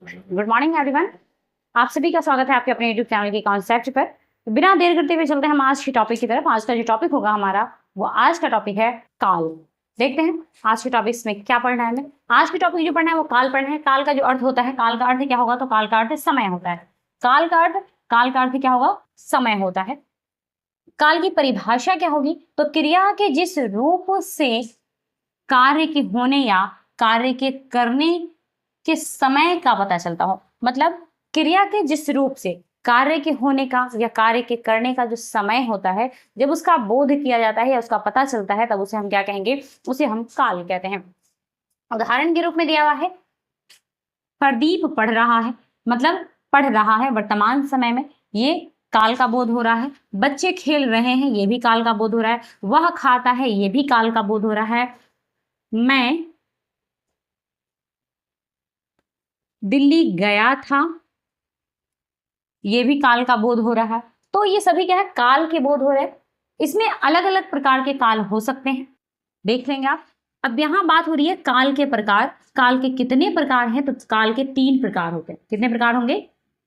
Good morning everyone. आप सभी का स्वागत है आपके अपने यूट्यूब चैनल के कॉन्सेप्ट पर। तो बिना देर करते हुए चलते हैं हम आज के टॉपिक की तरफ। आज का जो टॉपिक होगा हमारा, वो आज का टॉपिक है काल। देखते हैं आज के टॉपिक में क्या पढ़ना है हमें। आज के टॉपिक जो पढ़ना है वो काल पढ़ना है। काल का जो अर्थ होता है, काल का अर्थ क्या होगा, तो काल का अर्थ समय होता है। काल का अर्थ क्या होगा, समय होता है। काल की परिभाषा क्या होगी, तो क्रिया के जिस रूप से कार्य के होने या कार्य के करने के समय का पता चलता हो। मतलब क्रिया के जिस रूप से कार्य के होने का या कार्य के करने का जो समय होता है, जब उसका बोध किया जाता है या उसका पता चलता है, तब उसे हम क्या कहेंगे, उसे हम काल कहते हैं। उदाहरण के रूप में दिया हुआ है, प्रदीप पढ़ रहा है, मतलब पढ़ रहा है वर्तमान समय में, ये काल का बोध हो रहा है। बच्चे खेल रहे हैं, ये भी काल का बोध हो रहा है। वह खाता है, ये भी काल का बोध हो रहा है। मैं दिल्ली गया था, ये भी काल का बोध हो रहा है। तो ये सभी क्या है, काल के बोध हो रहे हैं। इसमें अलग अलग प्रकार के काल हो सकते हैं, देख लेंगे आप। अब यहां बात हो रही है काल के प्रकार। काल के कितने प्रकार हैं, तो काल के 3 प्रकार होते हैं। कितने प्रकार होंगे,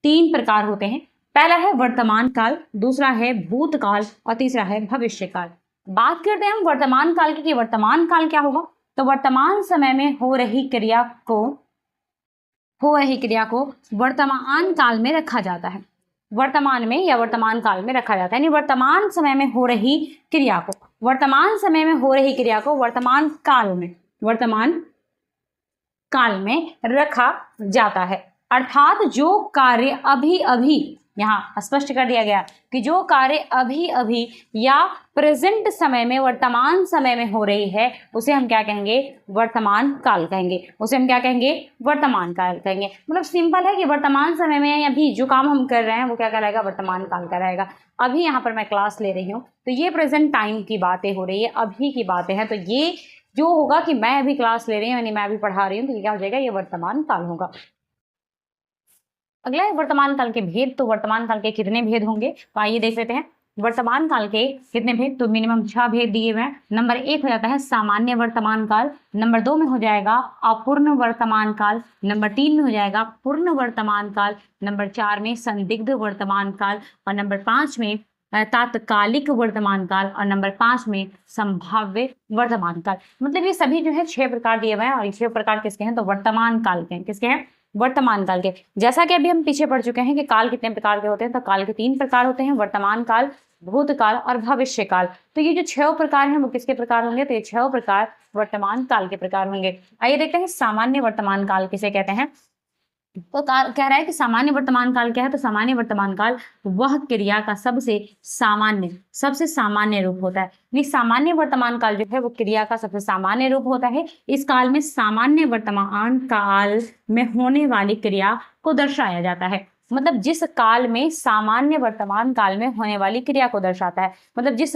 3 प्रकार होते हैं। पहला है वर्तमान काल, दूसरा है भूतकाल और तीसरा है भविष्य काल। बात करते हैं हम वर्तमान काल की, कि वर्तमान काल क्या होगा। तो वर्तमान समय में हो रही क्रिया को वर्तमान काल में रखा जाता है। वर्तमान में या वर्तमान काल में रखा जाता है, यानी वर्तमान समय में हो रही क्रिया को, वर्तमान समय में हो रही क्रिया को वर्तमान काल में रखा जाता है। अर्थात जो कार्य अभी अभी, यहाँ स्पष्ट कर दिया गया कि जो कार्य अभी अभी या प्रेजेंट समय में, वर्तमान समय में हो रही है, उसे हम क्या कहेंगे, वर्तमान काल कहेंगे। उसे हम क्या कहेंगे, वर्तमान काल कहेंगे। मतलब सिंपल है कि वर्तमान समय में अभी जो काम हम कर रहे हैं वो क्या कहलाएगा, वर्तमान काल कहलाएगा। अभी यहाँ पर मैं क्लास ले रही हूँ, तो ये प्रेजेंट टाइम की बातें हो रही है, अभी की बातें हैं। तो ये जो होगा कि मैं अभी क्लास ले रही हूँ, यानी मैं अभी पढ़ा रही हूँ, तो ये क्या हो जाएगा, ये वर्तमान काल होगा। अगला है वर्तमान काल के भेद। तो वर्तमान काल के कितने भेद होंगे, तो आइए देख लेते हैं। वर्तमान काल के कितने भेद, तो मिनिमम 6 भेद दिए हुए हैं। नंबर 1 हो जाता है सामान्य वर्तमान काल, नंबर 2 में हो जाएगा अपूर्ण वर्तमान काल, नंबर 3 में हो जाएगा पूर्ण वर्तमान काल, नंबर 4 में संदिग्ध वर्तमान काल, और नंबर 5 में तात्कालिक वर्तमान काल, और नंबर 5 में संभाव्य वर्तमान काल। मतलब ये सभी जो है 6 प्रकार दिए हुए हैं, और ये 6 प्रकार किसके हैं, तो वर्तमान काल के हैं। किसके हैं, वर्तमान काल के। जैसा कि अभी हम पीछे पढ़ चुके हैं कि काल कितने प्रकार के होते हैं, तो काल के 3 प्रकार होते हैं, वर्तमान काल, भूतकाल और भविष्य काल। तो ये जो 6 प्रकार हैं वो किसके प्रकार होंगे, तो ये 6 प्रकार वर्तमान काल के प्रकार होंगे। आइए देखते हैं सामान्य वर्तमान काल किसे कहते हैं। तो कह रहा है कि सामान्य वर्तमान काल क्या है, तो सामान्य वर्तमान काल वह क्रिया का सबसे सामान्य रूप होता है। यानी सामान्य वर्तमान काल जो है वो क्रिया का सबसे सामान्य रूप होता है। इस काल में सामान्य वर्तमान काल में होने वाली क्रिया को दर्शाया जाता है। मतलब जिस काल में सामान्य वर्तमान काल में होने वाली क्रिया को दर्शाता है, मतलब जिस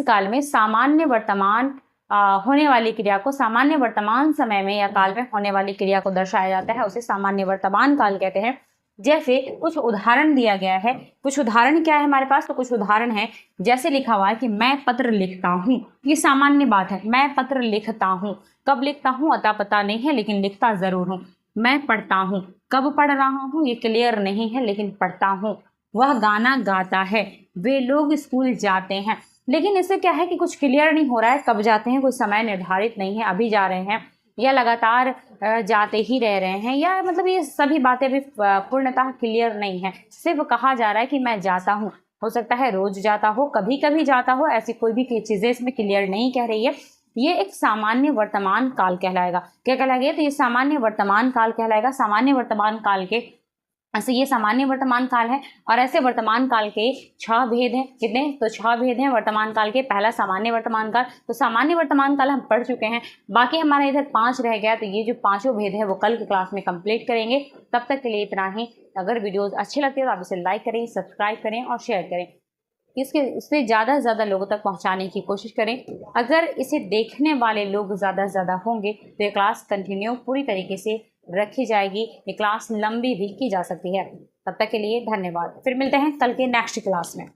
काल में सामान्य वर्तमान होने वाली क्रिया को सामान्य वर्तमान समय में या काल में होने वाली क्रिया को दर्शाया जाता है, उसे सामान्य वर्तमान काल कहते हैं। जैसे कुछ उदाहरण दिया गया है। कुछ उदाहरण क्या है हमारे पास, तो कुछ उदाहरण है जैसे लिखा हुआ है कि मैं पत्र लिखता हूँ। ये सामान्य बात है, मैं पत्र लिखता हूँ। कब लिखता हूँ अता पता नहीं है, लेकिन लिखता जरूर हूँ। मैं पढ़ता हूँ, कब पढ़ रहा हूँ ये क्लियर नहीं है, लेकिन पढ़ता हूँ। वह गाना गाता है, वे लोग स्कूल जाते हैं। लेकिन इससे क्या है कि कुछ क्लियर नहीं हो रहा है कब जाते हैं, कोई समय निर्धारित नहीं है, अभी जा रहे हैं या लगातार जाते ही रह रहे हैं, या मतलब ये सभी बातें भी पूर्णतः क्लियर नहीं है। सिर्फ कहा जा रहा है कि मैं जाता हूँ। हो सकता है रोज जाता हो, कभी कभी जाता हो, ऐसी कोई भी चीजें इसमें क्लियर नहीं कह रही है। ये एक सामान्य वर्तमान काल कहलाएगा। क्या कहलाएगा, तो ये सामान्य वर्तमान काल कहलाएगा। सामान्य वर्तमान काल के ऐसे ये सामान्य वर्तमान काल है। और ऐसे वर्तमान काल के 6 भेद हैं। कितने, तो 6 भेद हैं वर्तमान काल के। पहला सामान्य वर्तमान काल, तो सामान्य वर्तमान काल हम पढ़ चुके हैं। बाकी हमारा इधर 5 रह गया, तो ये जो 5 भेद है वो कल की क्लास में कंप्लीट करेंगे। तब तक के लिए इतना ही। अगर वीडियोस अच्छे लगते हैं तो आप इसे लाइक करें, सब्सक्राइब करें और शेयर करें। इससे ज़्यादा से ज़्यादा लोगों तक पहुंचाने की कोशिश करें। अगर इसे देखने वाले लोग ज़्यादा से ज़्यादा होंगे तो ये क्लास कंटिन्यू पूरी तरीके से रखी जाएगी। ये क्लास लंबी भी की जा सकती है। तब तक के लिए धन्यवाद। फिर मिलते हैं कल के नेक्स्ट क्लास में।